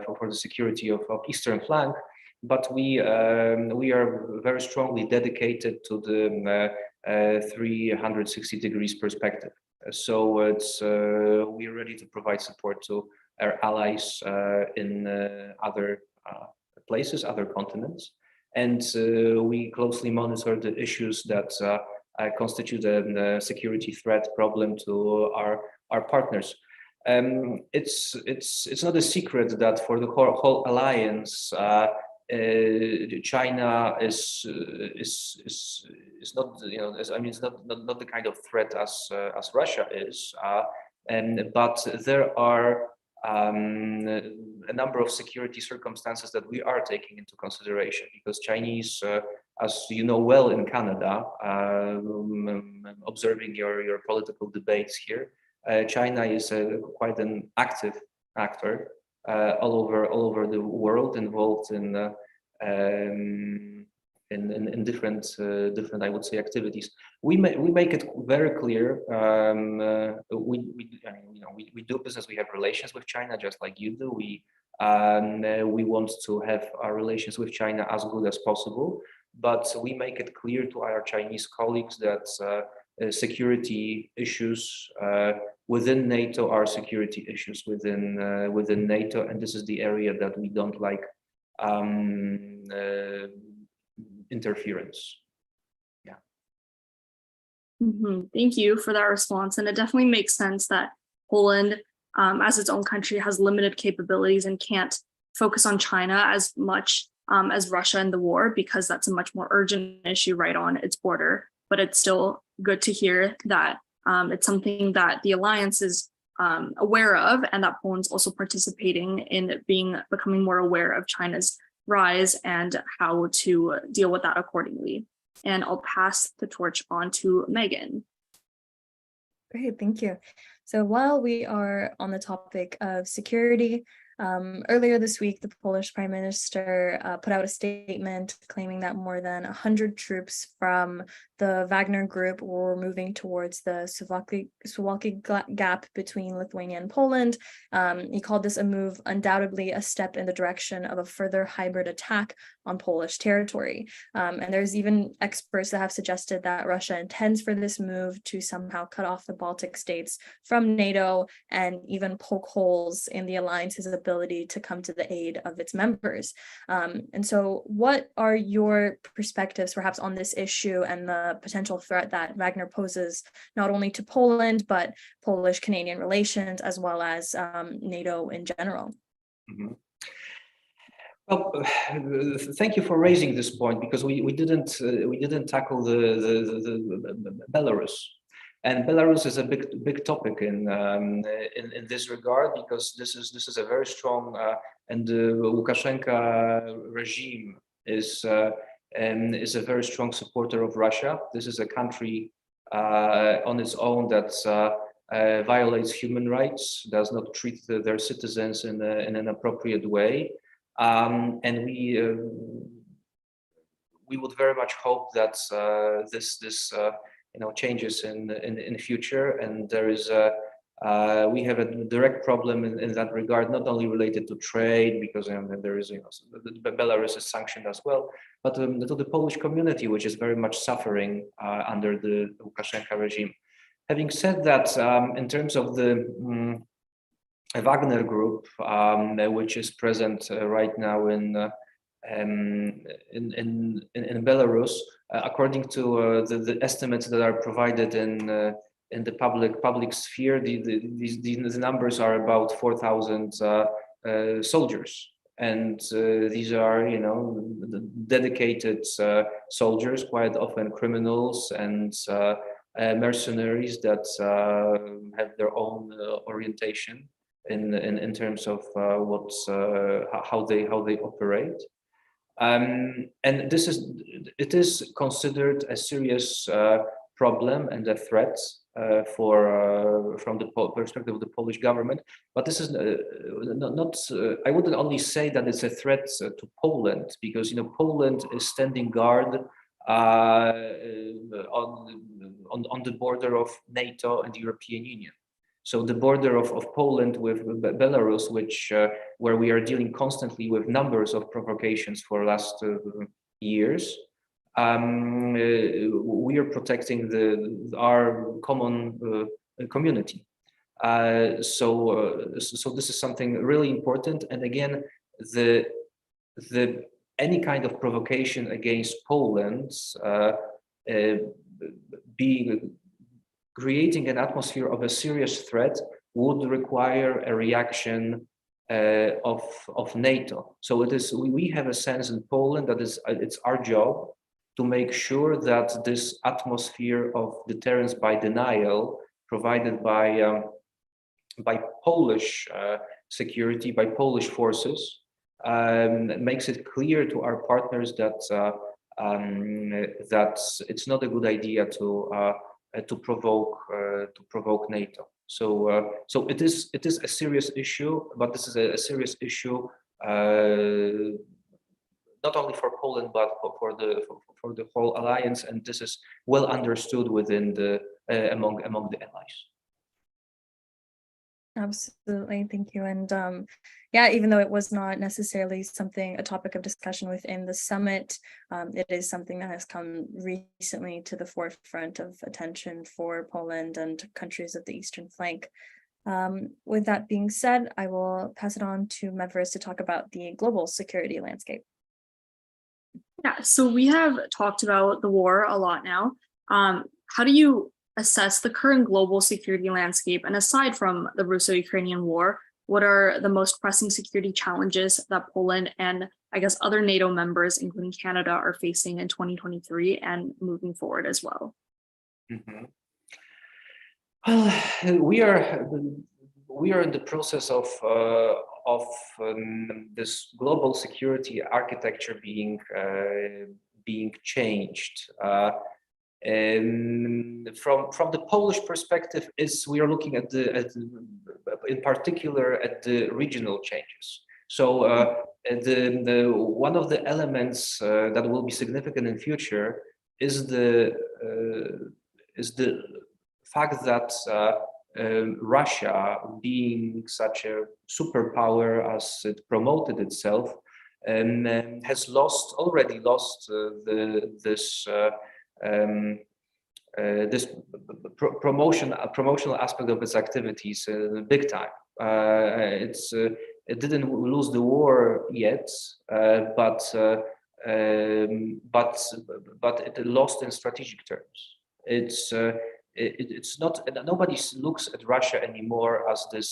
for the security of Eastern flank. But we are very strongly dedicated to the 360 degrees perspective. So we are ready to provide support to our allies in other places, other continents, and we closely monitor the issues that constitute a security threat problem to our partners. It's not a secret that for the whole alliance, China is not, it's not the kind of threat as Russia is, but there are a number of security circumstances that we are taking into consideration, because Chinese, as you know well in Canada, observing your political debates here, China is quite an active actor all over the world, involved in different I would say activities. We make it very clear. We do business. We have relations with China just like you do. We want to have our relations with China as good as possible, but we make it clear to our Chinese colleagues that security issues within NATO are security issues within NATO, and this is the area that we don't like interference. Yeah. Thank you for that response, and it definitely makes sense that Poland, as its own country, has limited capabilities and can't focus on China as much as Russia in the war, because that's a much more urgent issue right on its border. But it's still good to hear that it's something that the alliance is aware of, and that Poland's also participating in becoming more aware of China's rise and how to deal with that accordingly. And I'll pass the torch on to Megan. Great, thank you. So while we are on the topic of security, earlier this week, the Polish Prime Minister put out a statement claiming that more than 100 troops from the Wagner Group were moving towards the Suwalki Gap between Lithuania and Poland. He called this a move undoubtedly a step in the direction of a further hybrid attack on Polish territory. And there's even experts that have suggested that Russia intends for this move to somehow cut off the Baltic states from NATO and even poke holes in the alliance's ability to come to the aid of its members. And so what are your perspectives perhaps on this issue and the potential threat that Wagner poses not only to Poland, but Polish-Canadian relations as well as NATO in general? Mm-hmm. Well, thank you for raising this point, because we didn't tackle the Belarus, and Belarus is a big topic in this regard, because this is a very strong and the Lukashenko regime is a very strong supporter of Russia. This is a country on its own that violates human rights, does not treat their citizens in an appropriate way. And we would very much hope that this changes in the future, and there is we have a direct problem in that regard, not only related to trade, because there is Belarus is sanctioned as well, but to the Polish community, which is very much suffering under the Lukashenko regime. Having said that, in terms of the Wagner Group, which is present right now in Belarus, according to the estimates that are provided in the public sphere, these numbers are about 4,000 soldiers, and these are dedicated soldiers, quite often criminals and mercenaries that have their own orientation in terms of how they operate, and it is considered a serious problem and a threat from the perspective of the Polish government. But this is not. I wouldn't only say that it's a threat to Poland, because Poland is standing guard on the border of NATO and the European Union. So the border of Poland with Belarus, where we are dealing constantly with numbers of provocations for last years, we are protecting our common community. So this is something really important. And again, any kind of provocation against Poland creating an atmosphere of a serious threat would require a reaction of NATO. So we have a sense in Poland that it's our job to make sure that this atmosphere of deterrence by denial provided by Polish security, by Polish forces, makes it clear to our partners that it's not a good idea to provoke NATO. So it is a serious issue, but this is a serious issue not only for Poland but for the whole alliance, and this is well understood within among the allies. Absolutely, thank you. And yeah, even though it was not necessarily a topic of discussion within the summit, it is something that has come recently to the forefront of attention for Poland and countries of the eastern flank. With that being said, I will pass it on to Mevris to talk about the global security landscape. Yeah, so we have talked about the war a lot now. How do you assess the current global security landscape? And aside from the Russo-Ukrainian war, what are the most pressing security challenges that Poland and I guess other NATO members, including Canada, are facing in 2023 and moving forward as well? Mm-hmm. Well, we are in the process of this global security architecture being being changed. From the Polish perspective, we are looking at in particular at the regional changes. So one of the elements that will be significant in future is the fact that Russia, being such a superpower as it promoted itself, has already lost this promotional aspect of its activities big time. It didn't lose the war yet, but it lost in strategic terms. It's not, nobody looks at Russia anymore as this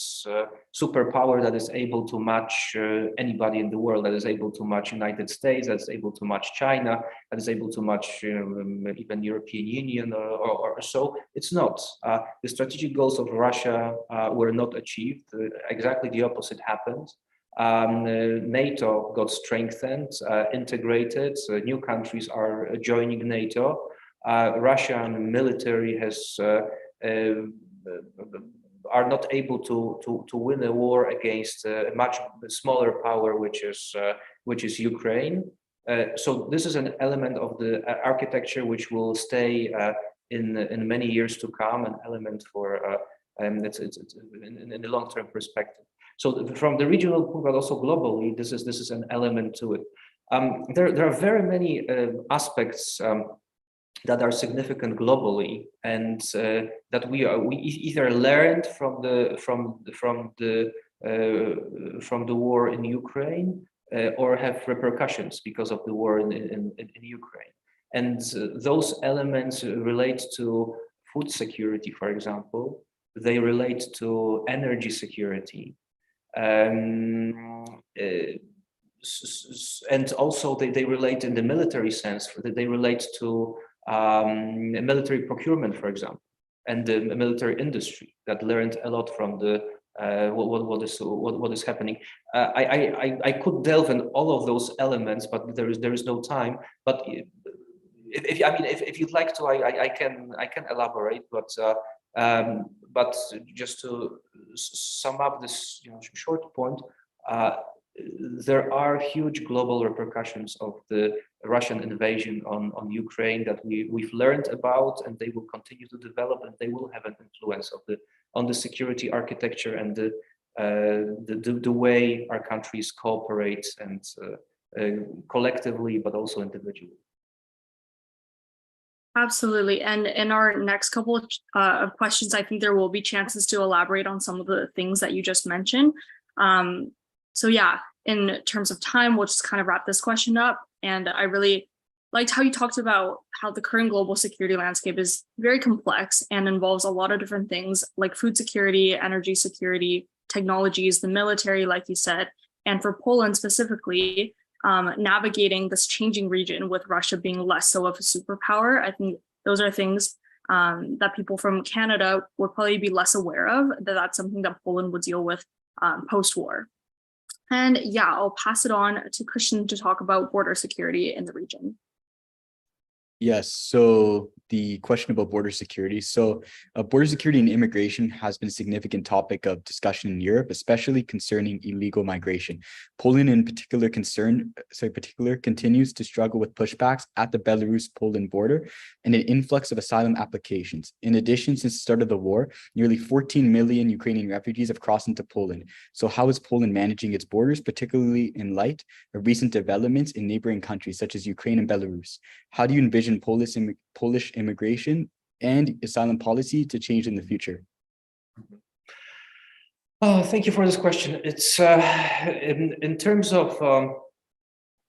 superpower that is able to match anybody in the world, that is able to match United States, that is able to match China, that is able to match even European Union or so. It's not. The strategic goals of Russia were not achieved. Exactly the opposite happened. NATO got strengthened, integrated. New countries are joining NATO. Russian military are not able to win a war against a much smaller power, which is Ukraine. So this is an element of the architecture which will stay in many years to come, an element for it's in the long-term perspective. So from the regional, but also globally, this is an element to it. There are very many aspects that are significant globally, and that we either learned from the war in Ukraine or have repercussions because of the war in Ukraine. And those elements relate to food security, for example. They relate to energy security. And also they relate in the military sense. They relate to military procurement, for example, and the military industry that learned a lot from the what is happening. I could delve in all of those elements, but there is no time. But if you'd like to, I can elaborate. But just to sum up this short point, there are huge global repercussions of the Russian invasion on Ukraine that we've learned about, and they will continue to develop, and they will have an influence on the security architecture and the way our countries cooperate, and collectively, but also individually. Absolutely. And in our next couple of questions, I think there will be chances to elaborate on some of the things that you just mentioned. So yeah, in terms of time, we'll just kind of wrap this question up. And I really liked how you talked about how the current global security landscape is very complex and involves a lot of different things like food security, energy security, technologies, the military, like you said, and for Poland specifically, navigating this changing region with Russia being less so of a superpower. I think those are things that people from Canada would probably be less aware of, that's something that Poland would deal with post-war. And yeah, I'll pass it on to Christian to talk about border security in the region. Yes, so the question about border security. So border security and immigration has been a significant topic of discussion in Europe, especially concerning illegal migration. Poland in particular continues to struggle with pushbacks at the Belarus-Poland border and an influx of asylum applications. In addition, since the start of the war, nearly 14 million Ukrainian refugees have crossed into Poland. So how is Poland managing its borders, particularly in light of recent developments in neighboring countries such as Ukraine and Belarus? How do you envision Polish immigration and asylum policy to change in the future? Oh, thank you for this question. It's in terms of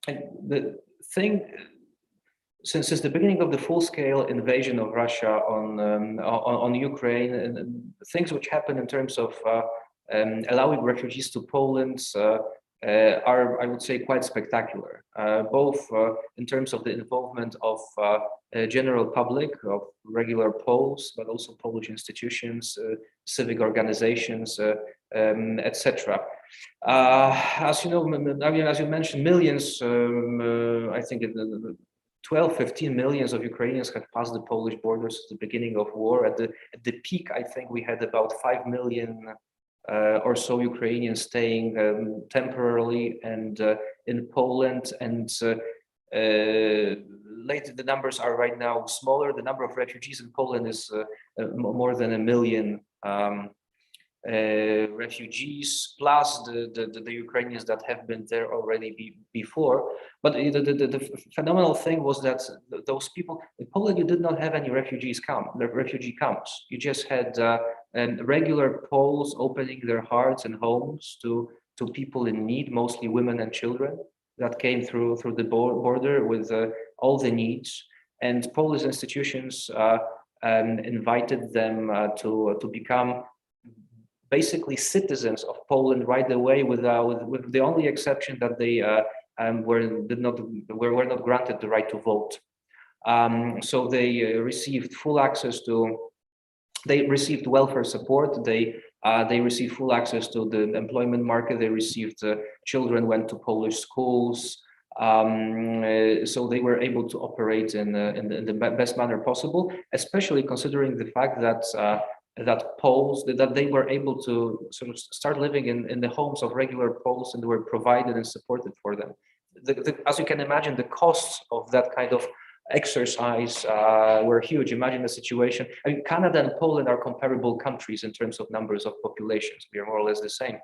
the thing, since the beginning of the full-scale invasion of Russia on Ukraine, and things which happen in terms of allowing refugees to Poland are, I would say, quite spectacular, both in terms of the involvement of general public, of regular Poles, but also Polish institutions, civic organizations, etc. As you know, as you mentioned, millions, I think 12, 15 millions of Ukrainians had passed the Polish borders at the beginning of war. At the peak, I think we had about 5 million or so Ukrainians staying temporarily and in Poland, and later the numbers are right now smaller. The number of refugees in Poland is more than 1 million refugees, plus the Ukrainians that have been there already before. But the phenomenal thing was that those people in Poland, you did not have any refugee camps. You just had regular Poles opening their hearts and homes to people in need, mostly women and children that came through the border with all the needs. And Polish institutions invited them to become basically citizens of Poland right away, with the only exception that they were not granted the right to vote. So they received full access to. They received welfare support. They received full access to the employment market. They received children went to Polish schools. So they were able to operate in the best manner possible, especially considering the fact that Poles, that they were able to sort of start living in the homes of regular Poles, and they were provided and supported for them. As you can imagine, the costs of that kind of exercise were huge. Imagine a situation. I mean, Canada and Poland are comparable countries in terms of numbers of populations. We are more or less the same.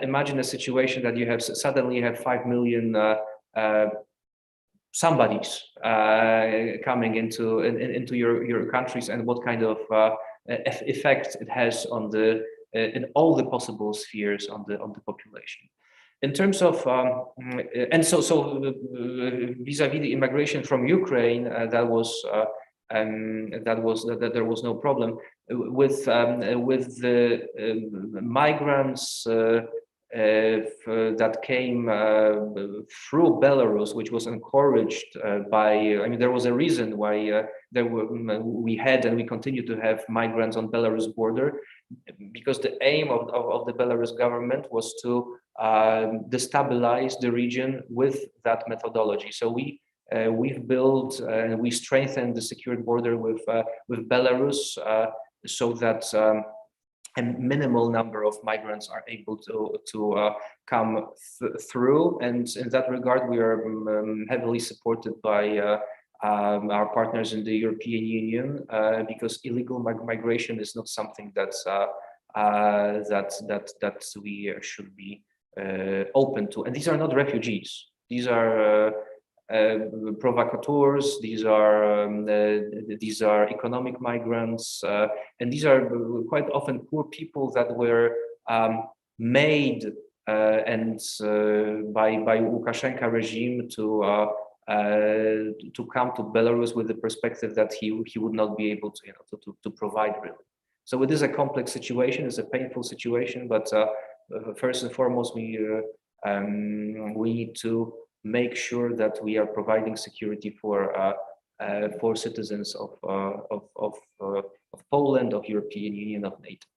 Imagine a situation that you have suddenly you have 5 million somebodies coming into your countries, and what kind of effect it has on the in all the possible spheres on the population. In terms of and so vis-a-vis the immigration from Ukraine, that there was no problem with the migrants that came through Belarus, which was encouraged by. I mean, there was a reason why we had and we continue to have migrants on Belarus border, because the aim of the Belarus government was to destabilize the region with that methodology. So we've built and we strengthened the secured border with Belarus so that a minimal number of migrants are able to come through. And in that regard, we are heavily supported by our partners in the European Union, because illegal migration is not something that we should be open to. And these are not refugees. These are provocateurs. These are economic migrants, and these are quite often poor people that were made and by Lukashenko regime to come to Belarus with the perspective that he would not be able to provide really. So it is a complex situation. It's a painful situation, but first and foremost, we need to make sure that we are providing security for citizens of Poland, of European Union, of NATO.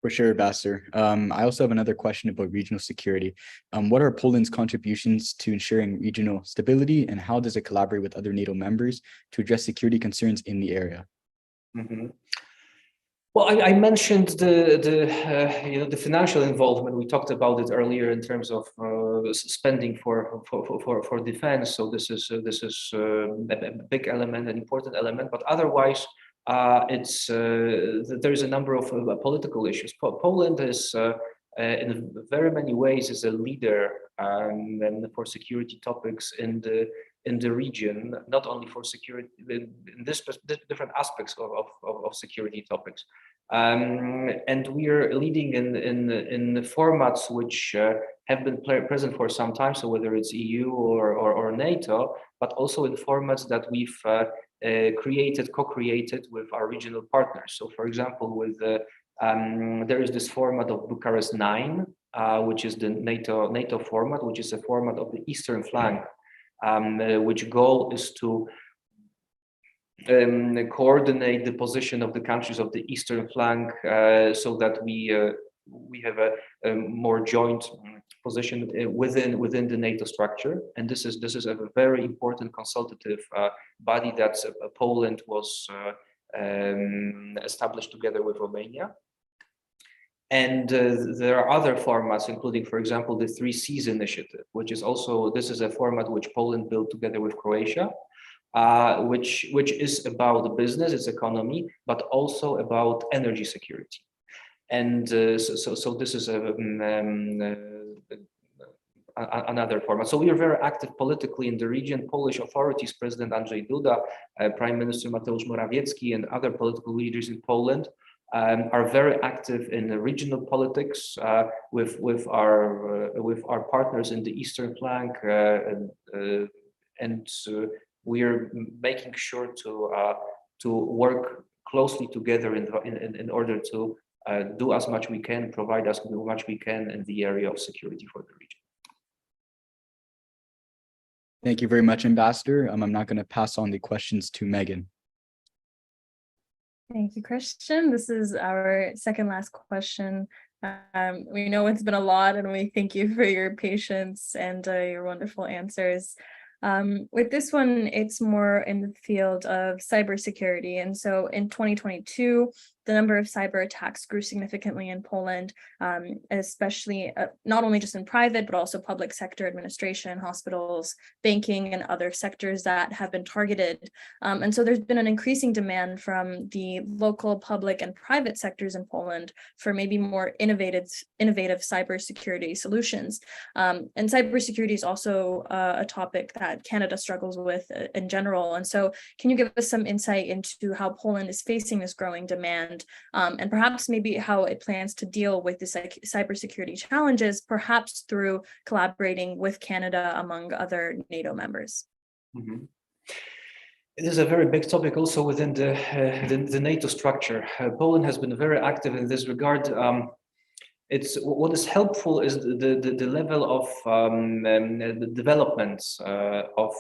For sure, Ambassador. I also have another question about regional security. What are Poland's contributions to ensuring regional stability, and how does it collaborate with other NATO members to address security concerns in the area? Mm-hmm. Well, I mentioned the financial involvement. We talked about it earlier in terms of spending for defense. So this is a big element, an important element. But otherwise, there's a number of political issues. Poland is in very many ways is a leader and for security topics in the region, not only for security in this different aspects of security topics, and we are leading in the formats which have been present for some time. So whether it's EU or NATO, but also in formats that we've co-created with our regional partners. So, for example, with there is this format of Bucharest 9, which is the NATO format, which is a format of the eastern flank, which goal is to coordinate the position of the countries of the eastern flank, so that we have a more joint position within the NATO structure, and this is a very important consultative body that Poland was established together with Romania. And there are other formats, including, for example, the 3Cs initiative, which is also, this is a format which Poland built together with Croatia, which is about the business, its economy, but also about energy security. And so this is another format. So we are very active politically in the region. Polish authorities, President Andrzej Duda, Prime Minister Mateusz Morawiecki, and other political leaders in Poland are very active in the regional politics with our partners in the eastern flank, and we are making sure to work closely together in order to do as much we can, provide as much we can in the area of security for the region. Thank you very much, Ambassador. I'm not going to pass on the questions to Megan. Thank you, Christian. This is our second last question. We know it's been a lot, and we thank you for your patience and your wonderful answers. With this one, it's more in the field of cybersecurity. And so in 2022, the number of cyber attacks grew significantly in Poland, especially not only just in private, but also public sector administration, hospitals, banking, and other sectors that have been targeted. And so there's been an increasing demand from the local, public, and private sectors in Poland for maybe more innovative cybersecurity solutions. And cybersecurity is also a topic that Canada struggles with in general. And so can you give us some insight into how Poland is facing this growing demand, and perhaps maybe how it plans to deal with the cybersecurity challenges, perhaps through collaborating with Canada among other NATO members? Mm-hmm. It is a very big topic also within the NATO structure. Poland has been very active in this regard. It's what is helpful is the level of the developments of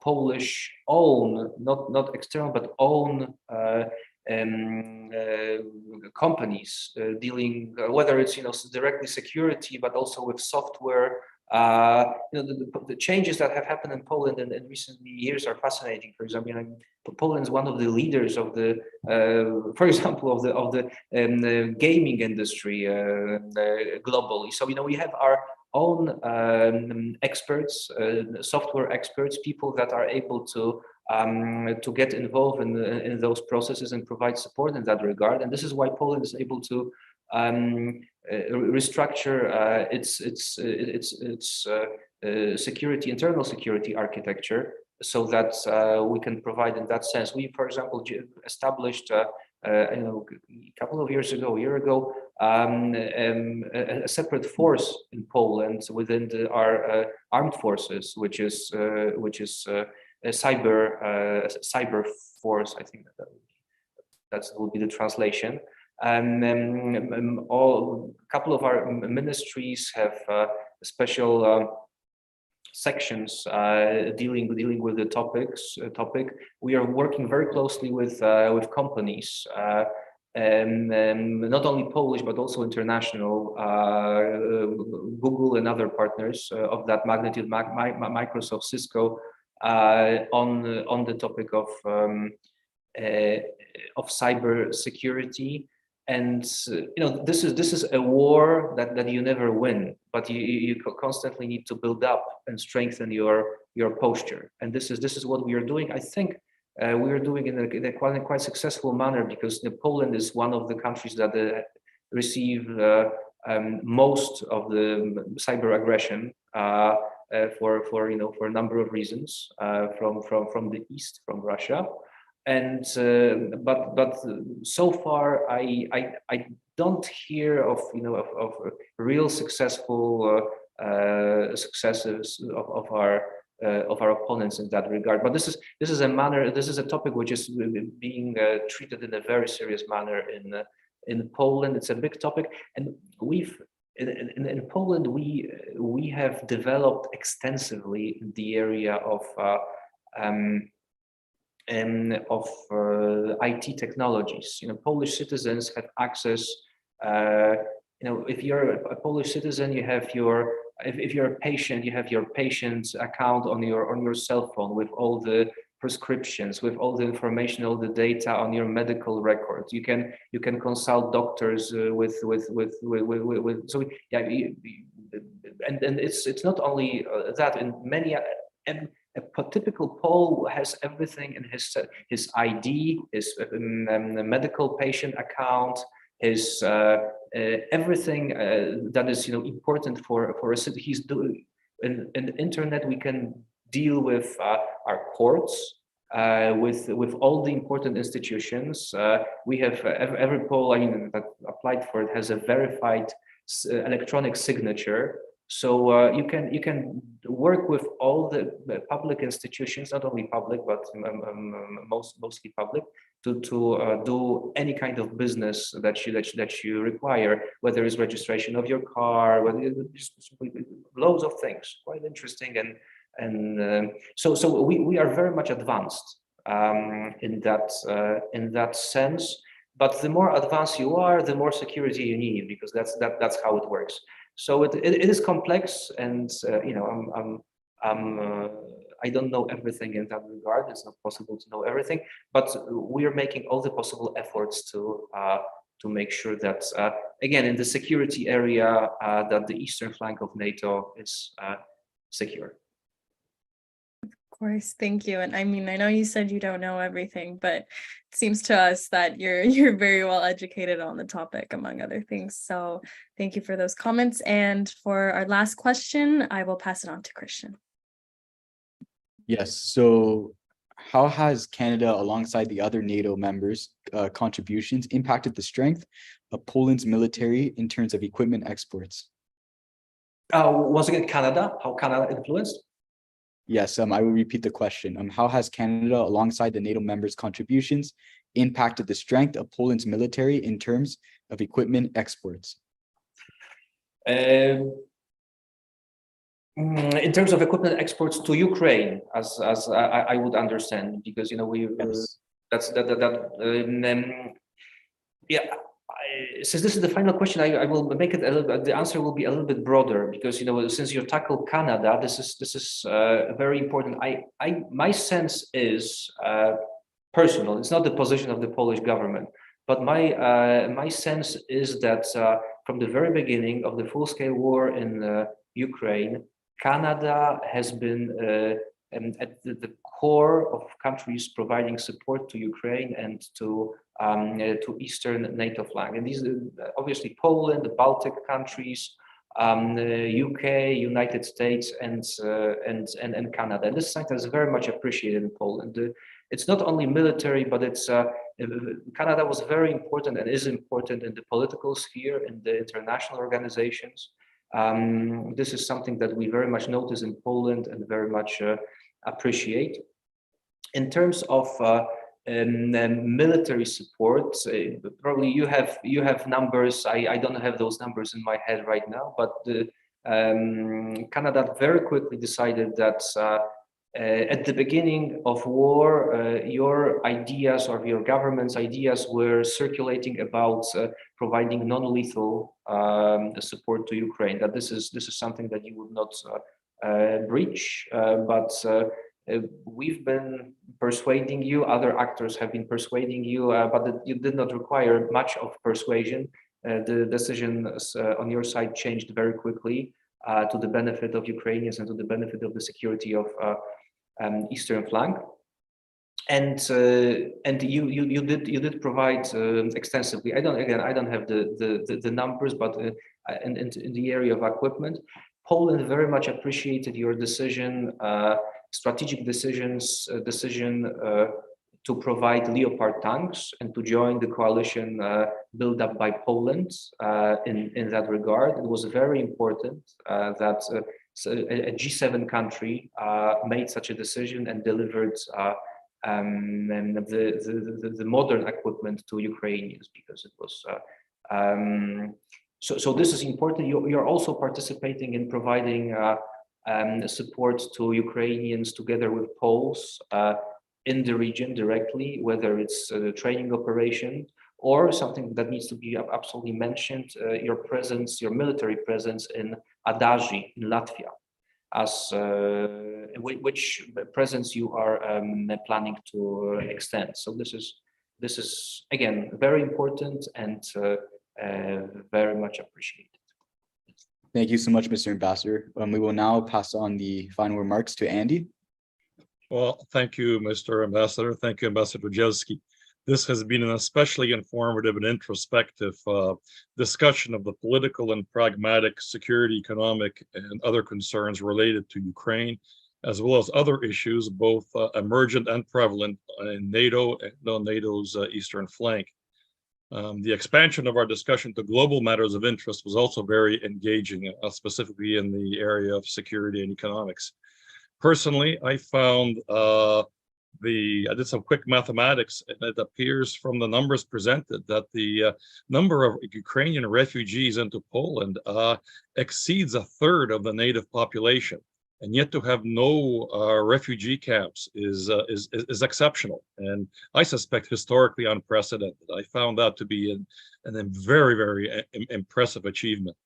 Polish own, not external, but own companies dealing, whether it's directly security, but also with software. The changes that have happened in Poland in recent years are fascinating. For example, Poland is one of the leaders of the, for example, of the gaming industry globally. So we have our own experts, software experts, people that are able to get involved in those processes and provide support in that regard. And this is why Poland is able to restructure its security, internal security architecture, so that we can provide in that sense. We, for example, established a couple of years ago, a year ago, a separate force in Poland within our armed forces, which is a cyber force. I think that will be the translation. And a couple of our ministries have special sections dealing with the topic. We are working very closely with companies, not only Polish but also international, Google and other partners of that magnitude, Microsoft, Cisco, on the topic of cyber security. And this is a war that you never win, but you constantly need to build up and strengthen your posture. And this is what we are doing. I think we are doing in a quite successful manner, because Poland is one of the countries that receive most of the cyber aggression for a number of reasons from the east, from Russia. And but so far I don't hear of real successful successes of our opponents in that regard. But this is a topic which is being treated in a very serious manner in Poland. It's a big topic, and in Poland we have developed extensively in the area of IT technologies. Polish citizens have access If you're a Polish citizen, you have your, if you're a patient, you have your patient's account on your cell phone with all the prescriptions, with all the information, all the data on your medical records. You can consult doctors so yeah. And it's not only that. In many and a typical Pole has everything in his ID, his medical patient account, his everything that is important for a city. He's doing in the internet. We can deal with our courts, with all the important institutions. We have every Pole, that applied for it has a verified electronic signature. So you can work with all the public institutions, not only public, but mostly public, to do any kind of business that you require, whether it's registration of your car, whether it's loads of things. Quite interesting, and so we are very much advanced in that sense. But the more advanced you are, the more security you need, because that's how it works. So it is complex, and I don't know everything in that regard. It's not possible to know everything, but we are making all the possible efforts to make sure that again, in the security area, that the eastern flank of NATO is secure. Of course, thank you. And I mean, I know you said you don't know everything, but it seems to us that you're very well educated on the topic, among other things. So thank you for those comments. And for our last question, I will pass it on to Christian. Yes. So how has Canada, alongside the other NATO members' contributions, impacted the strength of Poland's military in terms of equipment exports? Once again, Canada, how Canada influenced? Yes, I will repeat the question. How has Canada, alongside the NATO members' contributions, impacted the strength of Poland's military in terms of equipment exports? In terms of equipment exports to Ukraine, as I would understand, because we Yes. Yeah. Since this is the final question, I will make it a little bit, the answer will be a little bit broader, because since you tackle Canada, this is very important. My sense is personal. It's not the position of the Polish government, but my sense is that from the very beginning of the full-scale war in Ukraine, Canada has been at the core of countries providing support to Ukraine and to Eastern NATO flank. And these obviously Poland, the Baltic countries, UK, United States, and Canada. And this is very much appreciated in Poland. It's not only military, but it's Canada was very important and is important in the political sphere, in the international organizations. This is something that we very much notice in Poland and very much appreciate. In terms of military support, probably you have numbers. I don't have those numbers in my head right now, but Canada very quickly decided that at the beginning of war, your ideas or your government's ideas were circulating about providing non-lethal support to Ukraine. That this is something that you would not breach, but we've been persuading you. Other actors have been persuading you, but it did not require much of persuasion. The decisions on your side changed very quickly to the benefit of Ukrainians and to the benefit of the security of eastern flank. And you did provide extensively. I don't have the numbers, but in the area of equipment, Poland very much appreciated your decision, strategic decision to provide Leopard tanks and to join the coalition built up by Poland in that regard. It was very important that a G7 country made such a decision and delivered the modern equipment to Ukrainians, because it was so this is important. You're also participating in providing support to Ukrainians together with Poles in the region directly, whether it's a training operation or something that needs to be absolutely mentioned, your presence, your military presence in Adaži in Latvia, as which presence you are planning to extend. So this is again very important and very much appreciated. Thank you so much, Mr. Ambassador. We will now pass on the final remarks to Andy. Well, thank you, Mr. Ambassador. Thank you, Ambassador Jelski. This has been an especially informative and introspective discussion of the political and pragmatic security, economic, and other concerns related to Ukraine, as well as other issues, both emergent and prevalent in NATO and on NATO's eastern flank. The expansion of our discussion to global matters of interest was also very engaging, specifically in the area of security and economics. Personally, I found I did some quick mathematics, and it appears from the numbers presented that the number of Ukrainian refugees into Poland exceeds a third of the native population. And yet to have no refugee camps is exceptional, and I suspect historically unprecedented. I found that to be a very, very impressive achievement.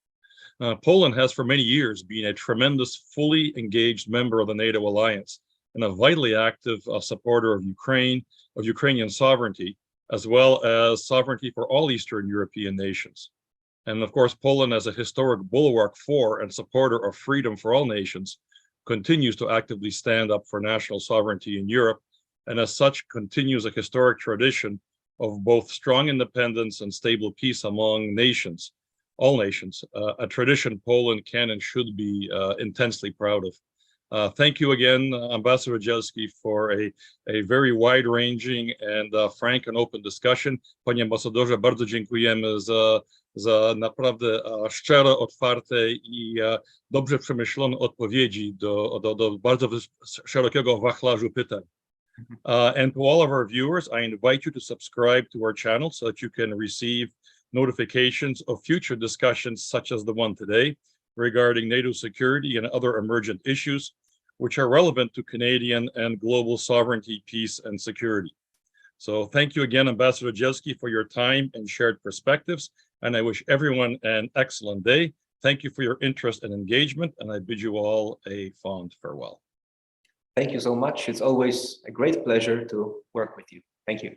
Poland has for many years been a tremendous, fully engaged member of the NATO alliance and a vitally active supporter of Ukrainian sovereignty, as well as sovereignty for all Eastern European nations. And of course, Poland, as a historic bulwark for and supporter of freedom for all nations, continues to actively stand up for national sovereignty in Europe, and as such continues a historic tradition of both strong independence and stable peace among nations, all nations, a tradition Poland can and should be intensely proud of. Thank you again, Ambassador Jelski, for a very wide-ranging and frank and open discussion. Panie ambasadorze, bardzo dziękujemy za naprawdę szczere, otwarte i dobrze przemyślone odpowiedzi do bardzo szerokiego wachlarzu pytań. And to all of our viewers, I invite you to subscribe to our channel so that you can receive notifications of future discussions such as the one today regarding NATO security and other emergent issues which are relevant to Canadian and global sovereignty, peace, and security. So thank you again, Ambassador Jelski, for your time and shared perspectives, and I wish everyone an excellent day. Thank you for your interest and engagement, and I bid you all a fond farewell. Thank you so much. It's always a great pleasure to work with you. Thank you.